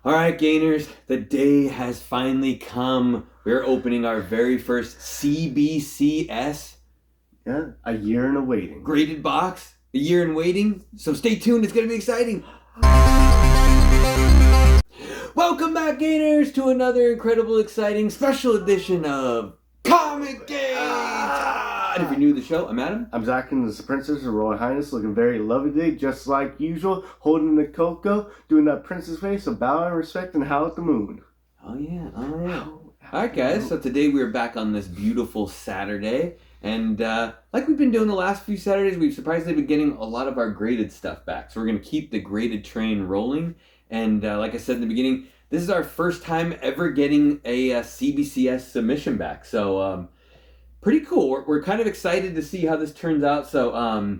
All right, Gainers, the day has finally come. We're opening our very first CBCS. Yeah, a year in a waiting. Graded box, a year in waiting. So stay tuned, it's going to be exciting. Welcome back, Gainers, to another incredible, exciting special edition of ComicGains. And if you're new to the show, I'm Adam. I'm Zach, and this is the Princess, Her Royal Highness, looking very lovely today, just like usual, holding the cocoa, doing that princess face of bow and respect and howl at the moon. Oh yeah. All right, guys, so today we're back on this beautiful Saturday. And like we've been doing the last few Saturdays, we've surprisingly been getting a lot of our graded stuff back. So we're going to keep the graded train rolling. And like I said in the beginning, this is our first time ever getting a CBCS submission back. So pretty cool. We're kind of excited to see how this turns out. So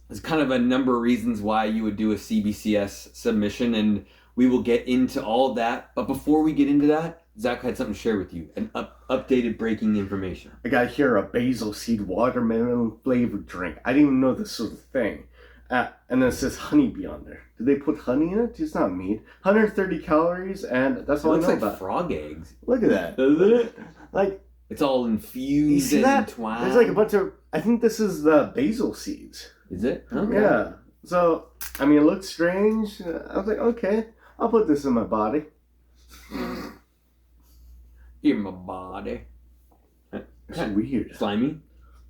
there's kind of a number of reasons why you would do a CBCS submission. And we will get into all that. But before we get into that, Zach had something to share with you, an updated breaking information. I got here a basil seed watermelon flavored drink. I didn't even know this was a thing. And then it says honeybee on there. Did they put honey in it? It's not meat. 130 calories, and that's all I know about. It looks like frog eggs. Look at that. Doesn't it? Like, it's all infused you see and that? entwined. There's like a bunch of, I think this is the basil seeds. Is it? Okay. Yeah. So, I mean, it looks strange. I was like, okay, I'll put this in my body. In my body. It's weird. Slimy?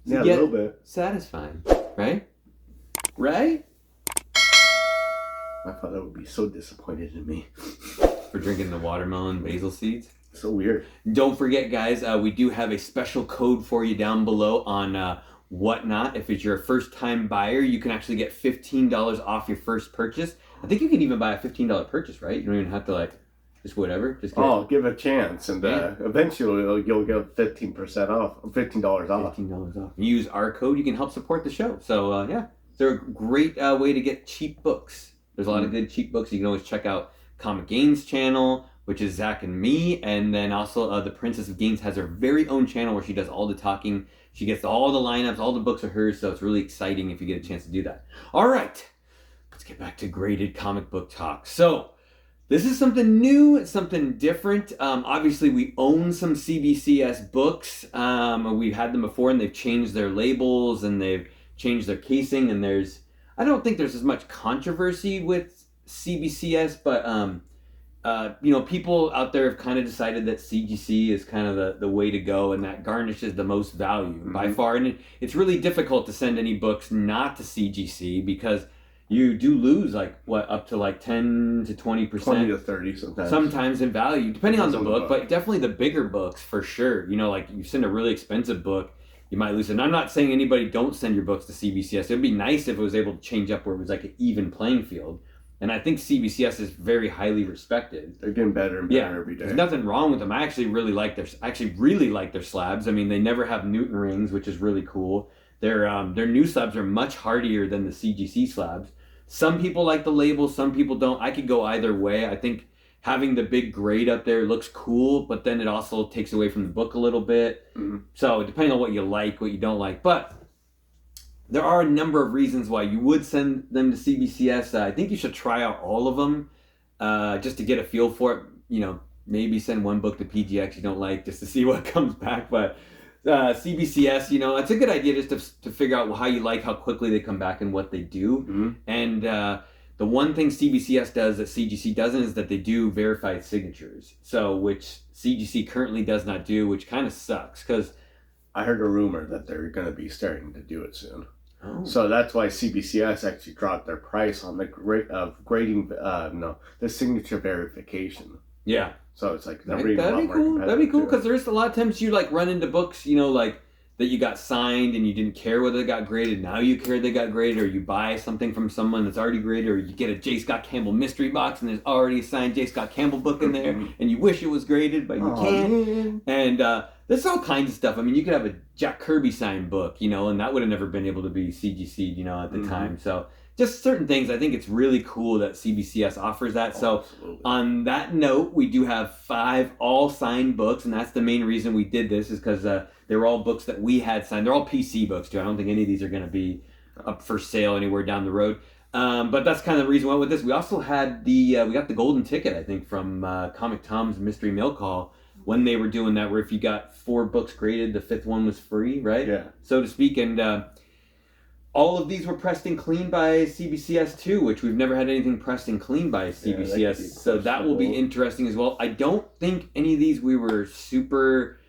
Yeah, a little bit. Satisfying. Right? Right? My father would be so disappointed in me. For drinking the watermelon basil seeds? So weird. Don't forget, guys, we do have a special code for you down below on Whatnot. If it's your first-time buyer, you can actually get $15 off your first purchase. I think you can even buy a $15 purchase, right? You don't even have to, just whatever. Just give a chance, and eventually you'll get 15% off, $15 off. $15 off. You use our code, you can help support the show. So, yeah. They're a great way to get cheap books. There's a lot of good cheap books. You can always check out ComicGains channel, which is Zach and me. And then also the Princess of Gains has her very own channel where she does all the talking. She gets all the lineups, all the books are hers. So it's really exciting if you get a chance to do that. All right. Let's get back to graded comic book talk. So this is something new. It's something different. Obviously, we own some CBCS books. We've had them before, and they've changed their labels, and they've changed their casing. And I don't think there's as much controversy with CBCS, but people out there have kind of decided that CGC is kind of the way to go, and that garnishes the most value by far. And it's really difficult to send any books not to CGC because you do lose up to 10 to 20%. 20 to 30 sometimes. Sometimes in value, depending on the book, but definitely the bigger books for sure. You send a really expensive book, you might lose it. And I'm not saying anybody don't send your books to CBCS. It'd be nice if it was able to change up where it was like an even playing field. And I think CBCS is very highly respected. They're getting better and better every day. There's nothing wrong with them. I actually really like their slabs. I mean, they never have Newton rings, which is really cool. Their new slabs are much hardier than the CGC slabs. Some people like the label, some people don't. I could go either way. I think having the big grade up there looks cool, but then it also takes away from the book a little bit. Mm-hmm. So depending on what you like, what you don't like. But there are a number of reasons why you would send them to CBCS. I think you should try out all of them just to get a feel for it. Maybe send one book to PGX you don't like just to see what comes back. But CBCS, it's a good idea just to figure out how you like, how quickly they come back and what they do. Mm-hmm. And the one thing CBCS does that CGC doesn't is that they do verified signatures. So which CGC currently does not do, which kind of sucks because I heard a rumor that they're going to be starting to do it soon. Oh. So that's why CBCS actually dropped their price on the grading, the signature verification. Yeah. So it's like that'd be cool. That'd be cool because there's a lot of times you run into books, that you got signed and you didn't care whether they got graded. Now you care they got graded, or you buy something from someone that's already graded, or you get a J. Scott Campbell mystery box and there's already a signed J. Scott Campbell book in there, and you wish it was graded, but you can't. Man. And there's all kinds of stuff. I mean, you could have a Jack Kirby signed book, and that would have never been able to be CGC'd, at the time. So just certain things. I think it's really cool that CBCS offers that. So on that note, we do have 5 all signed books, and that's the main reason we did this is because they were all books that we had signed. They're all PC books too. I don't think any of these are going to be up for sale anywhere down the road. But that's kind of the reason why with this. We also had we got the golden ticket, I think, from Comic Tom's Mystery Mail Call when they were doing that, where if you got 4 books graded, the 5th one was free, right? Yeah. So to speak. And all of these were pressed and cleaned by CBCS too, which we've never had anything pressed and cleaned by CBCS. So that will be interesting as well. I don't think any of these we were super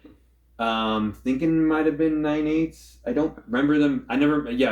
thinking might have been 9/8. I don't remember them.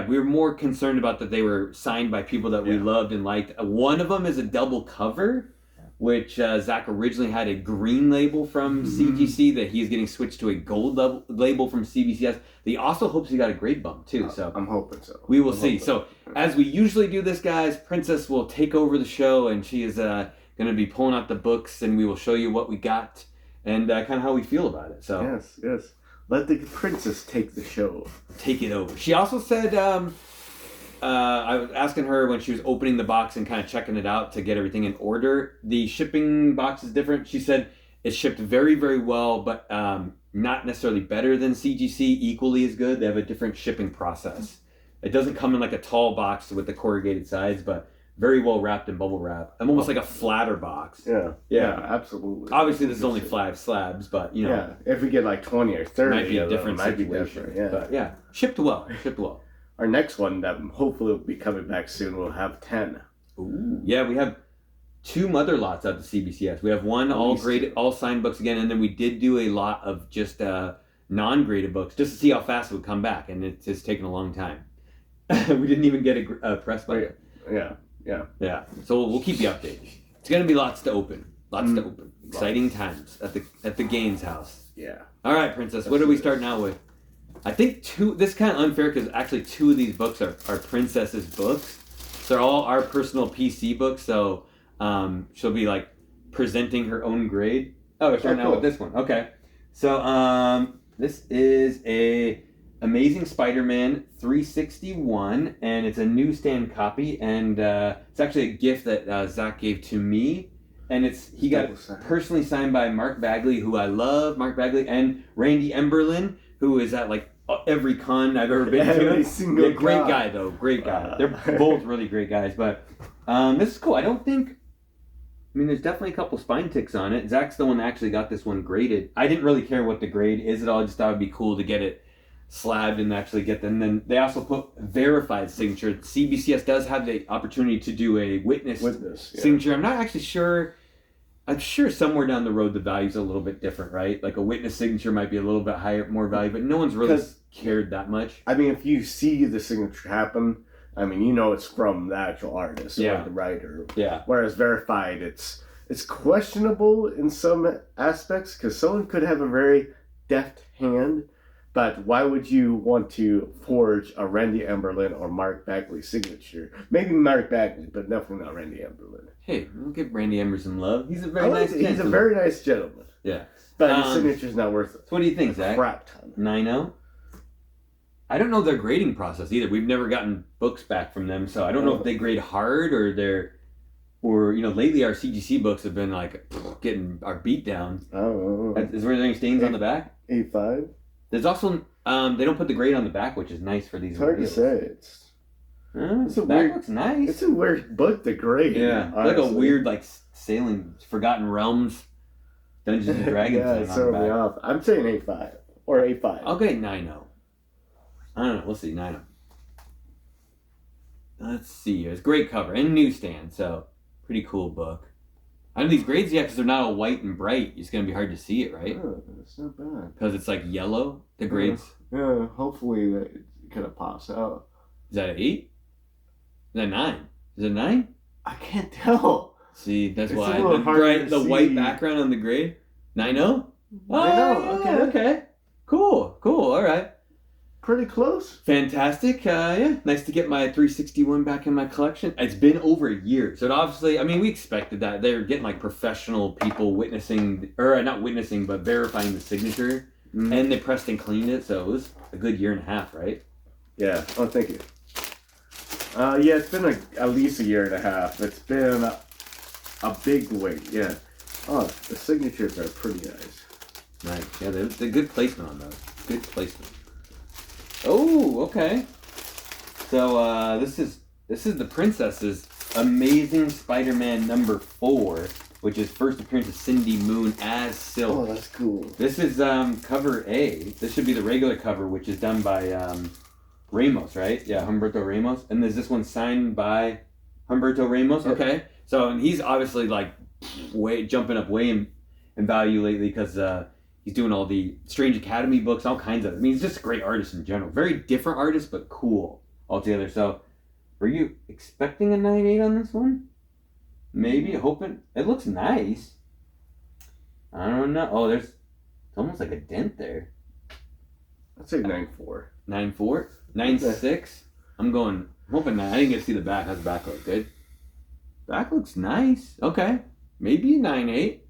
We were more concerned about that they were signed by people that we loved and liked. One of them is a double cover, which Zach originally had a green label from CGC that he's getting switched to a gold label from CBCS. He also hopes he got a grade bump too. So I'm hoping so. We will see. So as we usually do this, guys, Princess will take over the show, and she is going to be pulling out the books, and we will show you what we got and kind of how we feel about it. So yes. Let the princess take the show. Take it over. She also said, I was asking her when she was opening the box and kind of checking it out to get everything in order. The shipping box is different. She said it's shipped very, very well, but not necessarily better than CGC, equally as good. They have a different shipping process. It doesn't come in like a tall box with the corrugated sides, but very well wrapped in bubble wrap. I'm almost like a flatter box. Yeah, absolutely. Obviously, this is only 5 slabs, but you know. Yeah, if we get like 20 or 30, might be a different situation. Might be different, yeah. But yeah, shipped well. Our next one that hopefully will be coming back soon will have 10. Ooh. Yeah, we have 2 mother lots out to CBCS. We have one all graded, all signed books again, and then we did do a lot of just non-graded books just to see how fast it would come back, and it's just taken a long time. We didn't even get a press by. Yeah. So we'll keep you updated. It's gonna be lots to open. Exciting times at the Gaines house. Yeah. All right, Princess. What do we start now with? I think 2. This is kind of unfair because actually 2 of these books are Princess's books. They're all our personal PC books. So she'll be like presenting her own grade. Oh, we're starting out with this one. Okay. So this is a Amazing Spider-Man 361, and it's a newsstand copy, and it's actually a gift that Zach gave to me, and he got it personally signed by Mark Bagley, who I love, Mark Bagley, and Randy Emberlin, who is at like every con I've ever been to. Every single great guy though, great guy. They're both really great guys, but this is cool. I mean, there's definitely a couple spine ticks on it. Zach's the one that actually got this one graded. I didn't really care what the grade is at all. I just thought it'd be cool to get it slabbed and actually get them. And then they also put verified signature. CBCS does have the opportunity to do a witness signature. I'm not actually sure. I'm sure somewhere down the road the value's a little bit different, right? Like a witness signature might be a little bit higher, more value, but no one's really cared that much. I mean, if you see the signature happen, I mean, you know it's from the actual artist or the writer. Yeah. Whereas verified, it's questionable in some aspects because someone could have a very deft hand. But why would you want to forge a Randy Emberlin or Mark Bagley signature? Maybe Mark Bagley, but definitely not Randy Emberlin. Hey, we'll give Randy Ember some love. He's a very nice gentleman. He's a very nice gentleman. Yeah. But his signature's not worth it. So what do you think, Zach? Crap ton. 9-0? I don't know their grading process either. We've never gotten books back from them, so I don't know if they grade hard or lately our CGC books have been like getting our beat down. I don't know. Is there any stains on the back? 8.5. There's also they don't put the grade on the back, which is nice for these. It's hard to say. It's a weird. Looks nice. It's a weird book to grade. Yeah, like a weird sailing Forgotten Realms, Dungeons and Dragons. Yeah, it's throwing me off. I'm saying 8.5 or 8.5. Okay, 9-0. I don't know. We'll see 9-0. Let's see. It's a great cover and newsstand, so pretty cool book. I know these grades yet because they're not all white and bright. It's gonna be hard to see it, right? Oh, it's not bad. Because it's like yellow. The grades. Yeah. Hopefully that kind of pops out. Is that an 8? Is that 9? Is it 9? I can't tell. See, that's it's why the white background on the grade. 9-0? Oh, okay. Cool. All right. Pretty close. Fantastic. Yeah, nice to get my 361 back in my collection. It's been over a year, so it obviously, I mean, we expected that. They're getting like professional people witnessing, or not witnessing, but verifying the signature, and they pressed and cleaned it, so it was a good year and a half, right? Yeah. Oh, thank you. Yeah, it's been at least a year and a half. It's been a big wait. Yeah. Oh, the signatures are pretty nice. Nice. Yeah, they're good placement on those. Good placement. Oh, okay. So this is This is the Princess's Amazing Spider-Man number 4, which is first appearance of Cindy Moon as Silk. Oh, that's cool. This is cover A. This should be the regular cover, which is done by Ramos, right? Yeah, Humberto Ramos. And is this one signed by Humberto Ramos? Yep. Okay. So, and he's obviously like jumping up way in value lately because he's doing all the Strange Academy books, all kinds of. I mean, he's just a great artist in general. Very different artist, but cool altogether. So, were you expecting a 9.8 on this one? Maybe, hoping. It looks nice. I don't know. Oh, it's almost like a dent there. I'd say 9.4. 9.4? 9.6? I'm hoping I didn't get to see the back. How's the back look? Good? Back looks nice. Okay. Maybe a 9.8.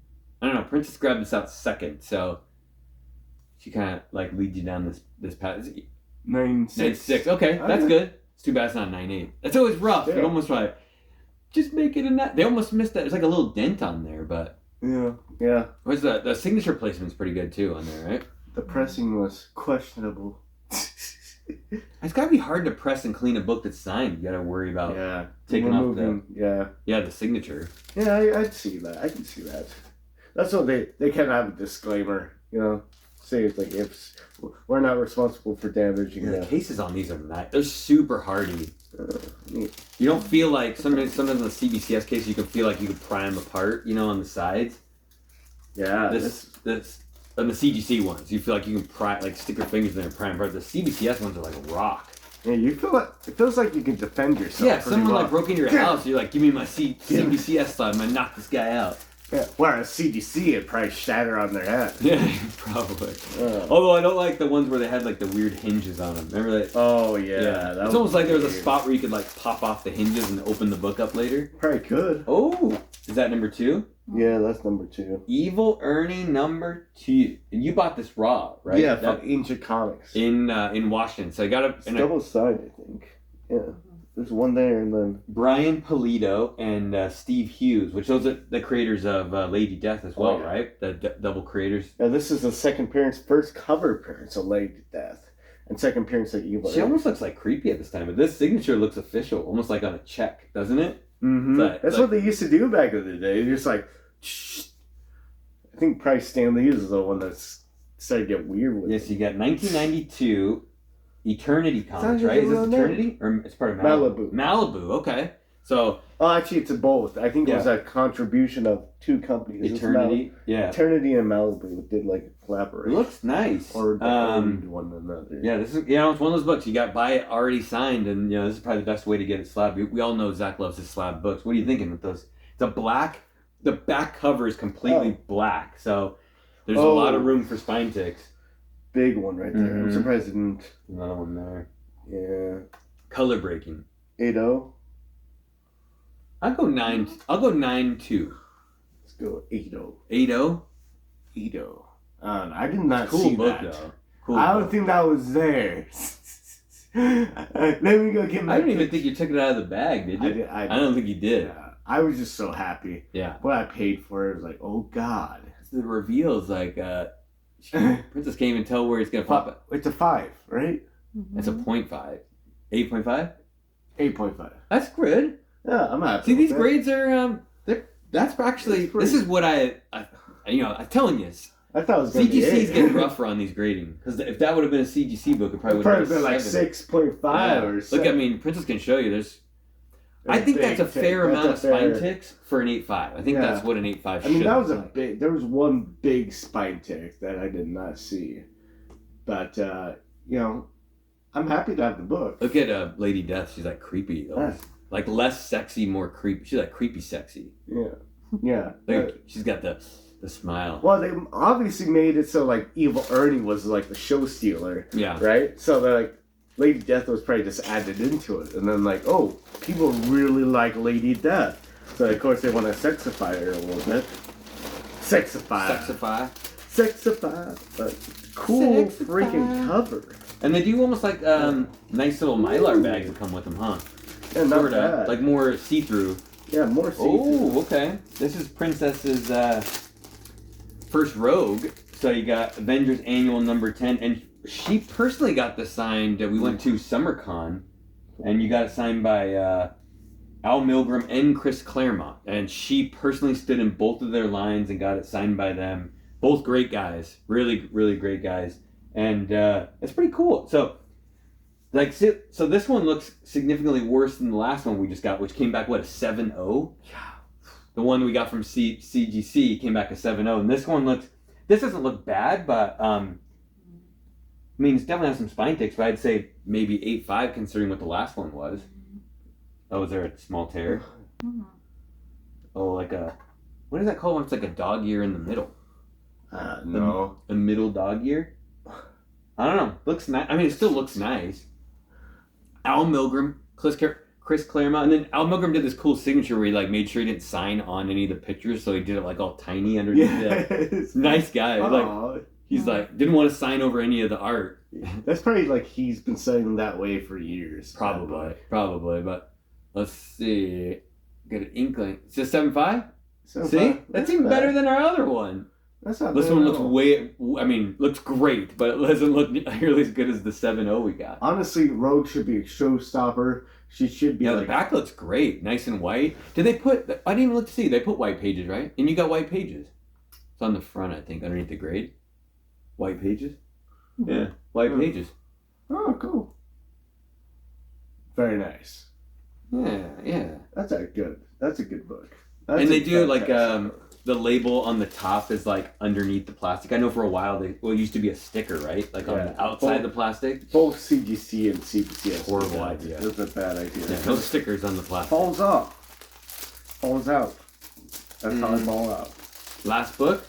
I don't know. Princess grabbed this out second, so she kind of like leads you down this path. 9.6. 9.6. Okay, that's good. It's too bad it's not 9.8. That's always rough. Yeah. You almost try. Just make it a net. They almost missed that. There's like a little dent on there, but Yeah. what's the signature placement's pretty good too on there, right? The pressing was questionable. It's gotta be hard to press and clean a book that's signed. You gotta worry about taking off the signature. Yeah, I'd see that. I can see that. That's what they kind of have a disclaimer, say it's like if we're not responsible for damaging The it. cases on these are nice. They're super hardy. You don't feel like sometimes on the CBCS case you can feel like you can pry them apart, on the sides. Yeah. This on the CGC ones, you feel like you can stick your fingers in there and pry them apart. The CBCS ones are like a rock. Yeah, you feel like it feels like you can defend yourself. Yeah, someone like broke into your house, you're like, give me my CBCS slide, I'm gonna knock this guy out. Yeah. Whereas CGC, it'd probably shatter on their head. Yeah, probably. Although I don't like the ones where they had like the weird hinges on them. Remember that? Oh yeah. It's almost like there was a spot where you could like pop off the hinges and open the book up later. Probably could. Oh, is that number 2? Yeah, that's number 2. Evil Ernie number 2. And you bought this raw, right? Yeah, from Ancient Comics. In Washington. So I got It's double sided, I think. Yeah. There's one there and then Brian Pulido and Steve Hughes, which those are the creators of Lady Death as well, right? The double creators. Yeah, this is the second appearance, first cover appearance of Lady Death, and second appearance of Evil. She almost looks like creepy at this time, but this signature looks official, almost like on a check, doesn't it? Mm-hmm. That's what they used to do back in the day. They're just like, shh. I think probably Stan Lee is the one that's started to get weird with it. Yes, you got 1992 Eternity Comics, right? Is this Eternity? Or it's part of Malibu. Malibu, okay. So... Oh, actually, it's both. I think it was a contribution of 2 companies. Eternity, Eternity and Malibu did like a collaboration. It looks nice. Or one another. Yeah, this is it's one of those books you got buy it already signed, and this is probably the best way to get it slabbed. We all know Zach loves his slab books. What are you thinking with those? It's a black. The back cover is completely black, so there's a lot of room for spine ticks. Big one right there. I'm surprised it didn't. Another one there. Yeah. Color breaking. 8-0. I'll go 9. I'll go 9-2. Let's go 8-0. 8-0. 8-0. I did not cool see book, that. Though. Cool I book. don't think that was there. Let me go get my. I don't even think you took it out of the bag, did you? I don't think you did. Yeah. I was just so happy. Yeah. What I paid for it was like, oh God. The reveal is like, Princess can't even tell where it's gonna pop up. It's a 5, right? It's a 0.5. 8.5. 8.5. That's good. Yeah, I'm happy. See, these grades are that's actually this is what I'm telling you. I thought it was going to be 8. CGC's getting rougher on these grading because if that would have been a CGC book, it probably would have been like 6.5 or 7. Look, I mean, Princess can show you. I think that's a fair amount of spine ticks for an 8.5. I think that's what an 8.5 should. I mean, that was there was one big spine tick that I did not see, but I'm happy to have the book. Look at Lady Death. She's like creepy, like less sexy, more creepy. She's like creepy sexy. Yeah. She's got the smile. Well, they obviously made it so like Evil Ernie was like the show stealer. Yeah. Right. So they're like. Lady Death was probably just added into it. And then like, oh, people really like Lady Death. So of course they want to sexify her a little bit. Sexify. But cool freaking cover. And they do almost like nice little Mylar bags that come with them, huh? Yeah, not bad. Like more see-through. Yeah, more see-through. Oh, okay. This is Princess's first Rogue. So you got Avengers Annual number 10. And she personally got this signed. We went to SummerCon. And you got it signed by Al Milgrom and Chris Claremont. And she personally stood in both of their lines and got it signed by them. Both great guys. Really, really great guys. And it's pretty cool. So this one looks significantly worse than the last one we just got, which came back, what, a 7.0? Yeah. The one we got from CGC came back a 7.0. And this doesn't look bad, but I mean, it's definitely has some spine ticks, but I'd say maybe 8.5 considering what the last one was. Oh, is there a small tear? Oh, what is that called when it's like a dog ear in the middle? No. A middle dog ear? I don't know. Looks nice. I mean, it still looks nice. Al Milgrom, Chris Claremont, and then Al Milgrom did this cool signature where he like made sure he didn't sign on any of the pictures, so he did it like all tiny underneath it. Nice guy. Like he's like didn't want to sign over any of the art. That's probably like he's been saying that way for years. Probably. But let's see. Get an inkling. It's just 7.5. See, that's even better than our other one. That's not this bad one at looks all. looks great, but it doesn't look nearly as good as the 7.0 we got. Honestly, Rogue should be a showstopper. She should be. Yeah, the back looks great, nice and white. Did they put? I didn't even look to see. They put white pages, right? And you got white pages. It's on the front, I think, underneath the grade. White pages. Mm-hmm. Yeah, white pages. Oh, cool. Very nice. Yeah. That's a good book. And they do like the label on the top is like underneath the plastic. I know for a while it used to be a sticker, right? Like on the outside of the plastic. Both CGC and CBCS. Horrible idea. That's a bad idea. Yeah, no stickers on the plastic. Falls out. That's how I fall out. Last book.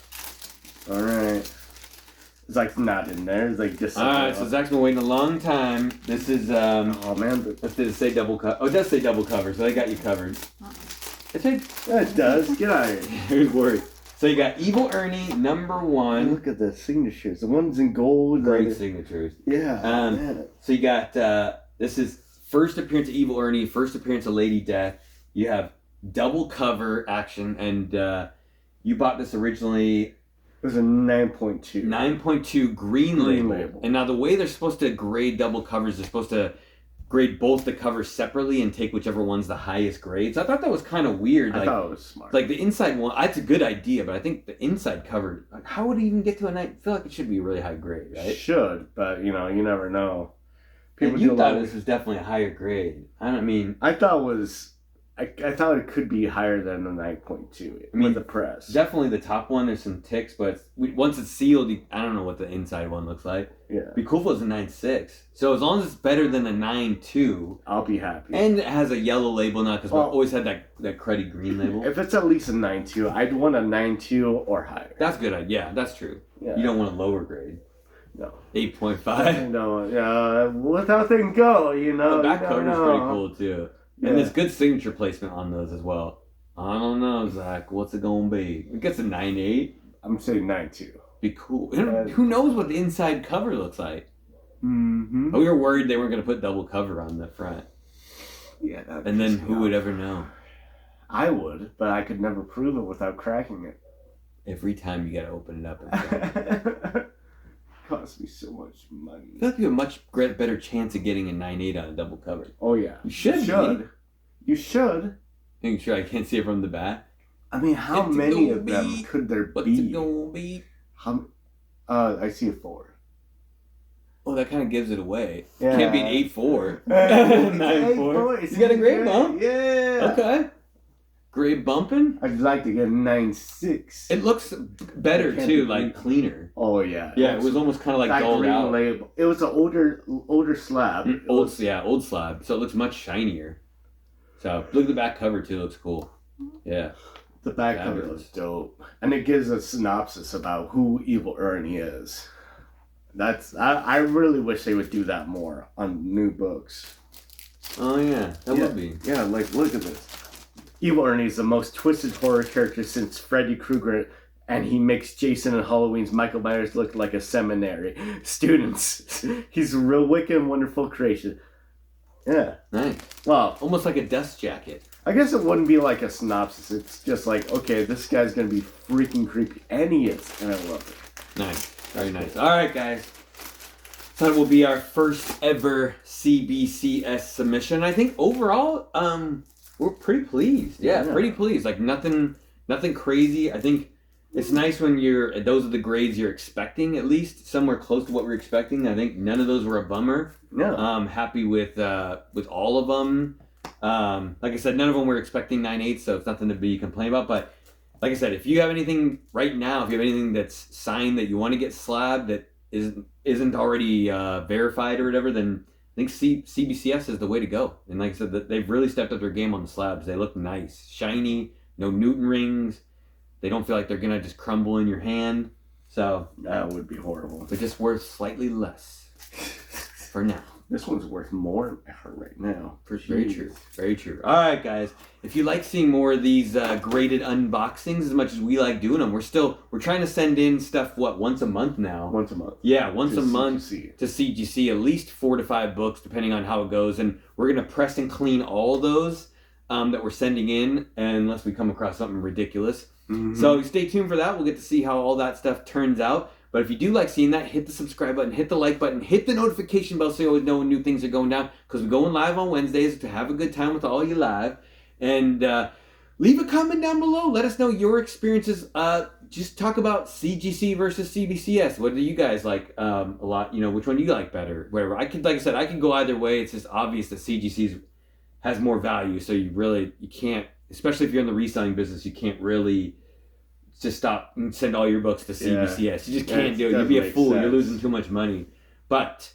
All right. It's like not in there. It's like just. All right, so Zach's been waiting a long time. This is oh man, does it say double cover? Oh, it does say double cover, so they got you covered. It does. Get out of here. Who's worried? So you got Evil Ernie #1. Look at the signatures. The one's in gold. Great signatures. Yeah. Man. So you got this is first appearance of Evil Ernie, first appearance of Lady Death. You have double cover action, and you bought this originally. It was a 9.2. 9.2 green label. And now the way they're supposed to grade double covers, they're supposed to grade both the covers separately and take whichever one's the highest grade. So I thought that was kind of weird. I thought it was smart. Like the inside one, that's a good idea, but I think the inside cover, like how would it even get to a 9? I feel like it should be a really high grade, right? It should, but you never know. You thought this was definitely a higher grade. I thought it could be higher than the 9.2 with the press. Definitely the top one, there's some ticks, but once it's sealed, I don't know what the inside one looks like. Yeah. It'd be cool if it was a 9.6. So as long as it's better than a 9.2. I'll be happy. And it has a yellow label now, because we've always had that cruddy green label. If it's at least a 9.2, I'd want a 9.2 or higher. That's good. Yeah, that's true. Yeah. You don't want a lower grade. No. 8.5. No, let that thing go, The back cover's pretty cool, too. Yeah. And there's good signature placement on those as well. I don't know, Zach. What's it going to be? It gets a 9.8. I'm saying 9.2. Be cool. Who knows what the inside cover looks like? Mm-hmm. We were worried they weren't going to put double cover on the front. Yeah. And then who would ever know? I would, but I could never prove it without cracking it. Every time you got to open it up. And Costs me so much money. I feel like you have a much better chance of getting a 9.8 on a double cover. Oh, yeah. You should. You should. Making sure I can't see it from the back. I mean, how many of them could there be? What's it gonna be? I see a 4. Oh, that kind of gives it away. Yeah. Can't be an 8.4. 9.4. You got a grade bump? Yeah. Okay. Grade bumping? I'd like to get a 9.6. It looks better too, like cleaner. Oh yeah. Yeah, it was almost kind of like dulled out. Label. It was an older slab. Old slab. So it looks much shinier. So look at the back cover too. It looks cool. Yeah. The back cover looks dope, and it gives a synopsis about who Evil Ernie is. I really wish they would do that more on new books. Oh yeah, that would be. Yeah, like look at this. Evil Ernie is the most twisted horror character since Freddy Krueger, and he makes Jason and Halloween's Michael Myers look like a seminary students. He's a real wicked and wonderful creation. Yeah. Nice. Well, almost like a dust jacket. I guess it wouldn't be like a synopsis. It's just like, okay, this guy's going to be freaking creepy. And he is. And I love it. Nice. Very nice. All right, guys. So that will be our first ever CBCS submission. I think overall, we're pretty pleased. Yeah, pretty pleased. Like nothing crazy. I think it's nice when those are the grades you're expecting, at least somewhere close to what we're expecting. I think none of those were a bummer. No. Happy with all of them. Like I said, none of them were expecting 9.8, so it's nothing to be complaining about. But like I said, if you have anything right now, if you have anything that's signed that you want to get slabbed that isn't already verified or whatever, then I think CBCS is the way to go. And like I said, they've really stepped up their game on the slabs. They look nice, shiny, no Newton rings. They don't feel like they're gonna just crumble in your hand. So that would be horrible. They're just worth slightly less for now. This one's worth more right now. Very true. Very true. All right, guys. If you like seeing more of these graded unboxings as much as we like doing them, we're trying to send in stuff, once a month now? Once a month. Yeah, once a month CGC. to CGC, at least 4 to 5 books, depending on how it goes. And we're going to press and clean all those that we're sending in, unless we come across something ridiculous. Mm-hmm. So stay tuned for that. We'll get to see how all that stuff turns out. But if you do like seeing that, hit the subscribe button, hit the like button, hit the notification bell so you always know when new things are going down. Because we're going live on Wednesdays to have a good time with all you live. And leave a comment down below. Let us know your experiences. Just talk about CGC versus CBCS. What do you guys like a lot? Which one do you like better? Whatever. Like I said, I can go either way. It's just obvious that CGC has more value. So you can't, especially if you're in the reselling business, you can't really just stop and send all your books to CBCS. Yeah. You just can't do it. You'd be a fool. Sense. You're losing too much money. But,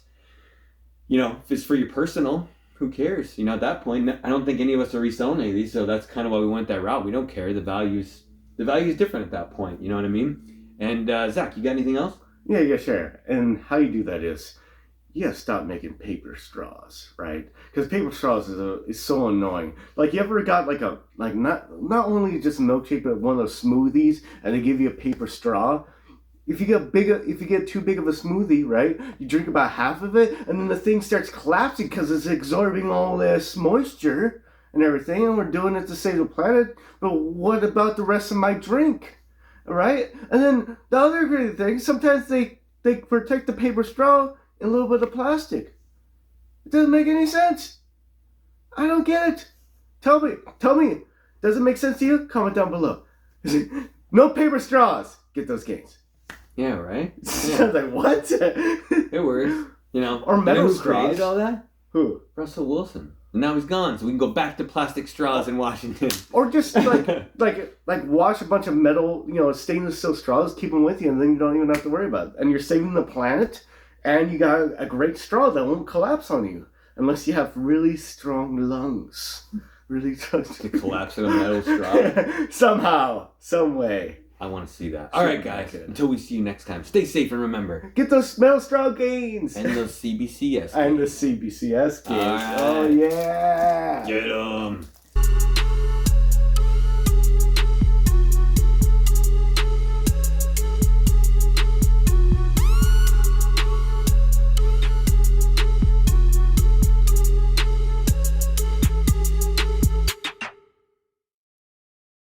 if it's for your personal, who cares? At that point, I don't think any of us are reselling any of these, so that's kind of why we went that route. We don't care. The value's different at that point. You know what I mean? And Zach, you got anything else? Yeah, sure. And how you do that is, you gotta stop making paper straws, right? Because paper straws is so annoying. Like, you ever got not only just a milkshake, but one of those smoothies, and they give you a paper straw. If you get too big of a smoothie, right? You drink about half of it, and then the thing starts collapsing because it's absorbing all this moisture and everything. And we're doing it to save the planet. But what about the rest of my drink, right? And then the other great thing, sometimes they protect the paper straw a little bit of plastic. It doesn't make any sense. I don't get it. Tell me. Does it make sense to you? Comment down below. No paper straws. Get those gains. Yeah, right? Yeah. I was like, what? It works. Or metal who straws. Created all that? Who? Russell Wilson. And now he's gone, so we can go back to plastic straws in Washington. Or just like wash a bunch of metal, stainless steel straws, keep them with you, and then you don't even have to worry about it. And you're saving the planet. And you got a great straw that won't collapse on you unless you have really strong lungs. Really strong. To collapse in a metal straw? Somehow, some way. I want to see that. All right, guys. Until we see you next time, stay safe and remember. Get those metal straw gains. And those CBCS gains. And the CBCS gains. Right. Oh, yeah. Get them.